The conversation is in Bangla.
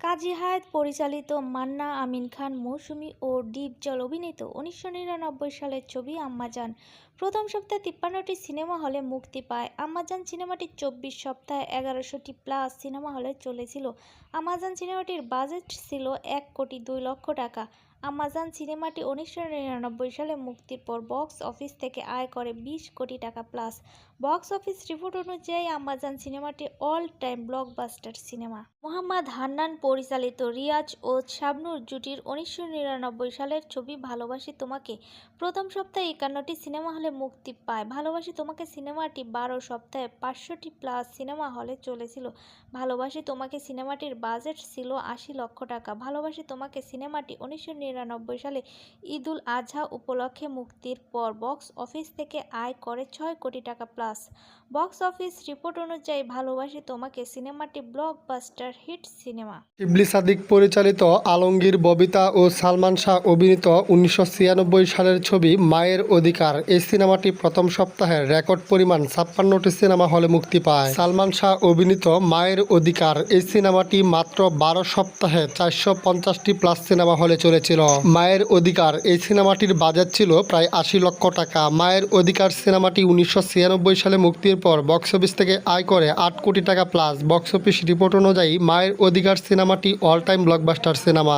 কাজী হায়াৎ পরিচালিত, মান্না, আমিন খান, মৌসুমী ও ডিপজল অভিনীত ১৯৯৯ সালের ছবি আম্মাজান প্রথম সপ্তাহে ৫৩টি সিনেমা হলে মুক্তি পায়। আম্মাজান সিনেমাটি ২৪ সপ্তাহে ১১০০টি প্লাস সিনেমা হলে চলেছিল। আম্মাজান সিনেমাটির বাজেট ছিল ১,২,০০,০০০ টাকা। আম্মাজান সিনেমাটি ১৯৯৯ সালে মুক্তির পর বক্স অফিস থেকে আয় করে ২০ কোটি টাকা প্লাস। বক্স অফিস রিপোর্ট অনুযায়ী আম্মাজান সিনেমাটি all time blockbuster cinema. Mohammad Hannan পরিচালিত, রিয়াজ ও শাবনূর জুটির ১৯৯৯ সালের ছবি ভালোবাসি তোমাকে প্রথম সপ্তাহে ৫১টি সিনেমা হলে মুক্তি পায়। ভালোবাসি তোমাকে সিনেমাটি ১২ সপ্তাহে ৫০০টি প্লাস সিনেমা হলে চলেছিল। ভালোবাসি তোমাকে সিনেমাটির বাজেট ছিল ৮০ লক্ষ টাকা। ভালোবাসি তোমাকে সিনেমাটি ১৯৯৯ সালে ঈদুল আজহা উপলক্ষে মুক্তির পর বক্স অফিস থেকে আয় করে ৬ কোটি টাকা প্লাস। বক্স অফিস রিপোর্ট অনুযায়ী ভালোবাসি তোমাকে সিনেমাটি ব্লকবাস্টার হিট সিনেমা। শিবলি সাদিক পরিচালিত, আলমগীর, ববিতা ও সালমান শাহ অভিনীত ১৯৯৬ সালের ছবি মায়ের অধিকার। এই সিনেমাটি প্রথম সপ্তাহে রেকর্ড পরিমাণ ৫৬টি সিনেমা হলে মুক্তি পায়। সালমান শাহ অভিনীত মায়ের অধিকার এই সিনেমাটি মাত্র ১২ সপ্তাহে ৪৫০টি প্লাস সিনেমা হলে চলেছিল। মায়ের অধিকার এই সিনেমাটির বাজেট ছিল প্রায় ৮০ লক্ষ টাকা। মায়ের অধিকার সিনেমাটি ১৯৯৬ সালে মুক্তির পর বক্স অফিস থেকে আয় করে ৮ কোটি টাকা প্লাস। বক্স অফিস রিপোর্ট অনুযায়ী মায়ের অধিকার সিনেমাটি অল টাইম ব্লকবাস্টার সিনেমা।